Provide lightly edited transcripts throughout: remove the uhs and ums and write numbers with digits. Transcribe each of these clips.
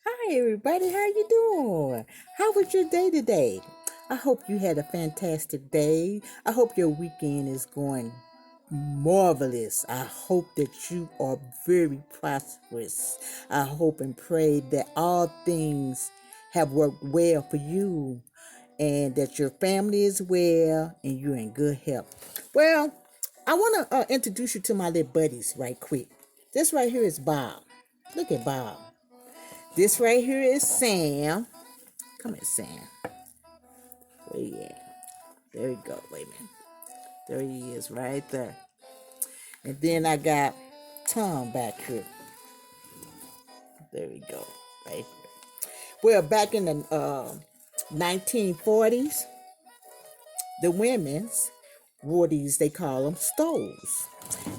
Hi everybody, how you doing? How was your day today? I hope you had a fantastic day. I hope your weekend is going marvelous. I hope that you are very prosperous. I hope and pray that all things have worked well for you and that your family is well and you're in good health. Well, I want to introduce you to my little buddies right quick. This right here is Bob. Look at Bob. This right here is Sam. Come here, Sam. Where you at? There you go. Wait a minute. There he is right there. And then I got Tom back here. There we go. Right here. Well, back in the 1940s, the women's wore these, they call them stoles.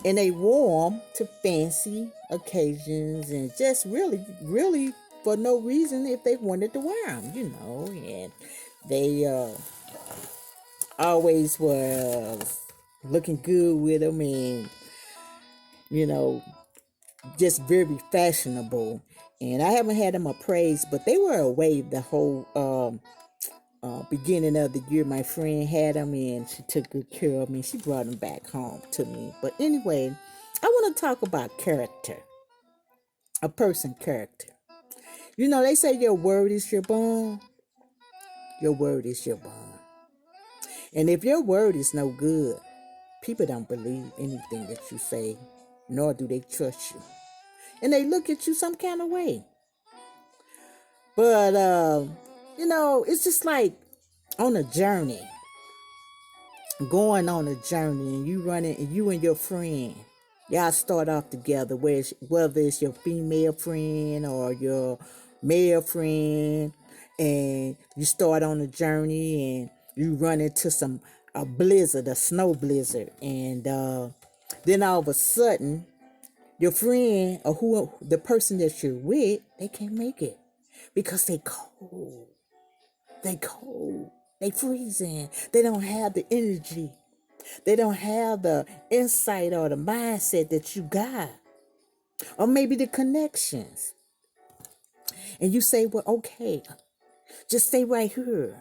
And they wore them to fancy occasions and just really for no reason if they wanted to wear them, And they always was looking good with them and, you know, just very fashionable. And I haven't had them appraised, but they were away the whole beginning of the year. My friend had them and she took good care of me. She brought them back home to me. But anyway, I want to talk about character, a person character. They say your word is your bond. Your word is your bond. And if your word is no good, people don't believe anything that you say, nor do they trust you. And they look at you some kind of way. But, it's just like on a journey, going on a journey, and you running, and you and your friend, y'all start off together, whether it's your female friend or your male friend, and you start on a journey and you run into a blizzard, a snow blizzard, and then all of a sudden your friend or the person that you're with, they can't make it because they cold. They cold. They freezing. They don't have the energy. They don't have the insight or the mindset that you got. Or maybe the connections. And you say, well, okay, just stay right here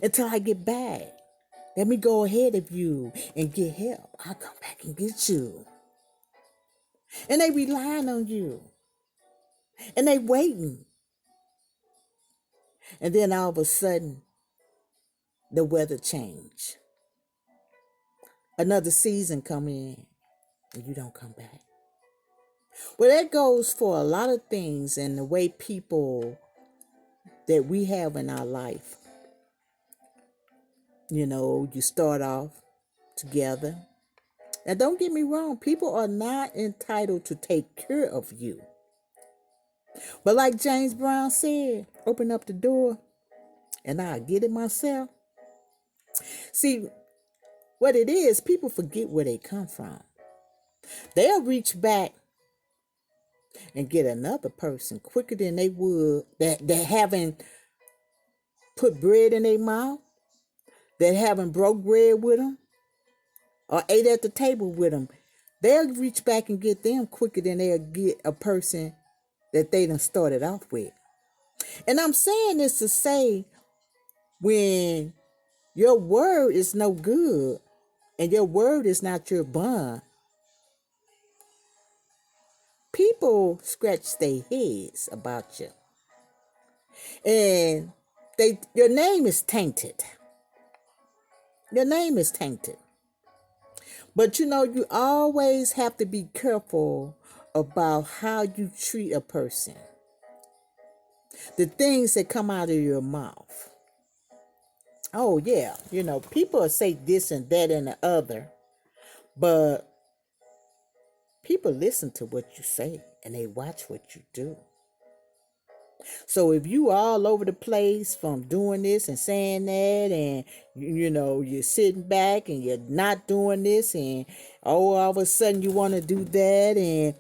until I get back. Let me go ahead of you and get help. I'll come back and get you. And they relying on you. And they waiting. And then all of a sudden, the weather change. Another season come in and you don't come back. Well, that goes for a lot of things and the way people that we have in our life. You start off together. Now, don't get me wrong, people are not entitled to take care of you. But like James Brown said, open up the door and I'll get it myself. See, what it is, people forget where they come from. They'll reach back and get another person quicker than they would that haven't put bread in their mouth, that haven't broke bread with them, or ate at the table with them. They'll reach back and get them quicker than they'll get a person that they done started off with. And I'm saying this to say, when your word is no good and your word is not your bond, people scratch their heads about you. And your name is tainted. Your name is tainted. But you always have to be careful about how you treat a person. The things that come out of your mouth. Oh, yeah. People say this and that and the other. But people listen to what you say and they watch what you do. So if you all over the place from doing this and saying that, and you're sitting back and you're not doing this, and all of a sudden you want to do that, and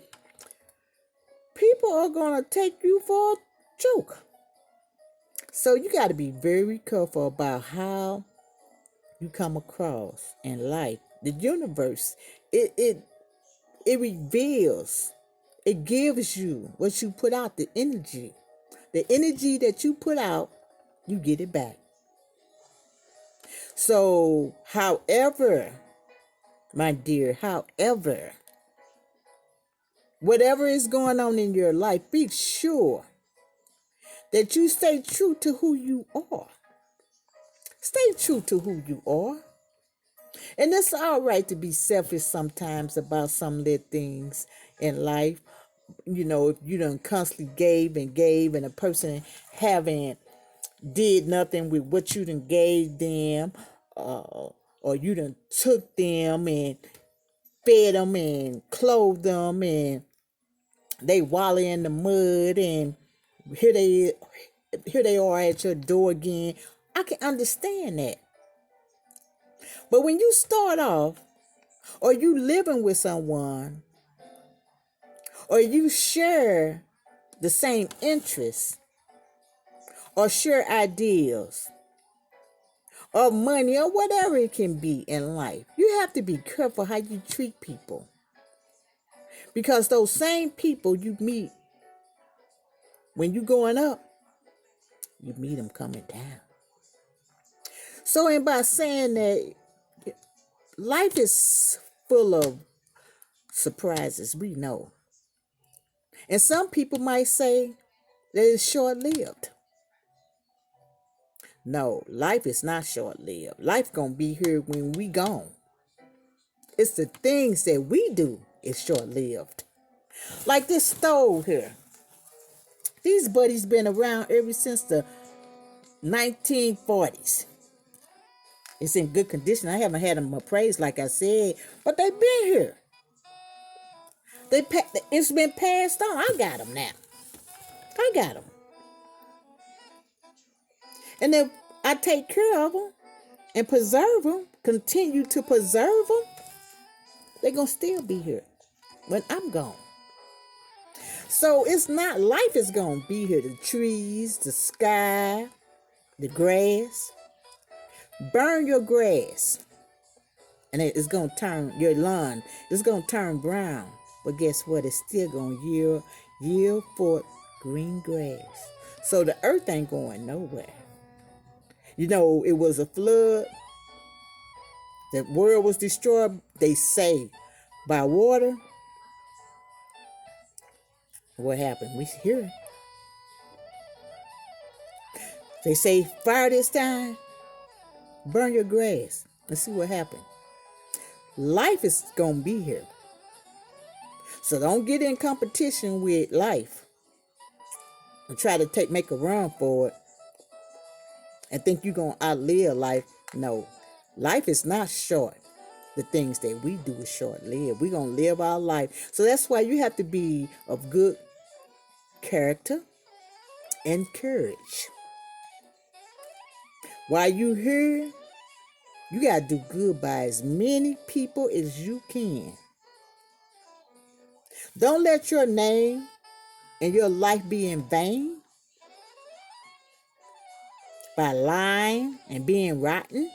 people are gonna take you for a joke. So you got to be very careful about how you come across in life. The universe, it reveals, it gives you what you put out, the energy. The energy that you put out, you get it back. So, however, my dear, however, whatever is going on in your life, be sure that you stay true to who you are. Stay true to who you are. And it's all right to be selfish sometimes about some little things in life. You know, if you done constantly gave and a person haven't did nothing with what you done gave them, or you done took them and fed them and clothed them and they wallow in the mud and here they are at your door again. I can understand that. But when you start off, or you living with someone, or you share the same interests, or share ideals, or money, or whatever it can be in life, you have to be careful how you treat people. Because those same people you meet when you going up, you meet them coming down. So, and by saying that, life is full of surprises, we know. And some people might say that it's short-lived. No, life is not short-lived. Life gonna be here when we gone. It's the things that we do is short-lived. Like this stove here. These buddies been around ever since the 1940s. It's in good condition. I haven't had them appraised, like I said, but they've been here. It's been passed on. I got them now. I got them. And if I take care of them and preserve them, continue to preserve them, they're going to still be here when I'm gone. So it's not life is going to be here. The trees, the sky, the grass. Burn your grass. And it's going to turn, your lawn, it's going to turn brown. But guess what? It's still going to yield forth green grass. So the earth ain't going nowhere. You know, it was a flood. The world was destroyed, they say, by water. What happened? We hear it. They say fire this time. Burn your grass. Let's see what happened. Life is going to be here. So don't get in competition with life and try to make a run for it and think you're going to outlive life. No, life is not short. The things that we do is short-lived. We're going to live our life. So that's why you have to be of good character and courage. While you here, you got to do good by as many people as you can. Don't let your name and your life be in vain by lying and being rotten.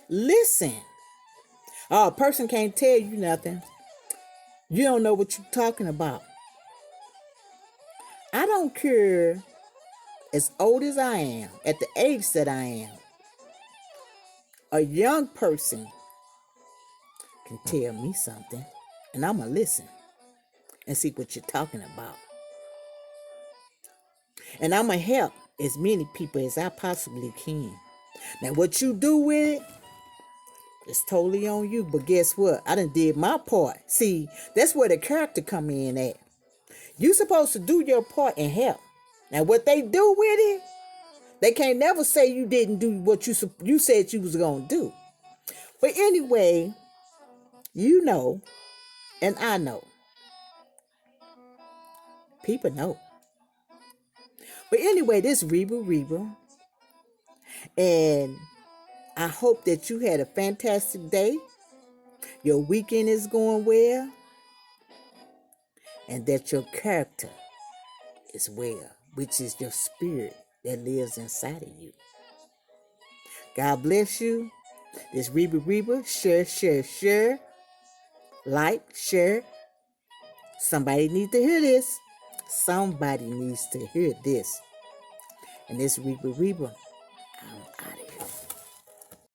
Listen. Oh, a person can't tell you nothing. You don't know what you're talking about. I don't care as old as I am, at the age that I am. A young person can tell me something, and I'm going to listen and see what you're talking about. And I'm going to help as many people as I possibly can. Now, what you do with it is totally on you. But guess what? I done did my part. See, that's where the character come in at. You supposed to do your part and help. Now, what they do with it, they can't never say you didn't do what you said you was going to do. But anyway, you know, and I know. People know. But anyway, this Reba. And I hope that you had a fantastic day. Your weekend is going well. And that your character is well, which is your spirit that lives inside of you. God bless you. This Reba. Share. Like, share. Somebody need to hear this. somebody needs to hear this. And this Reba Reba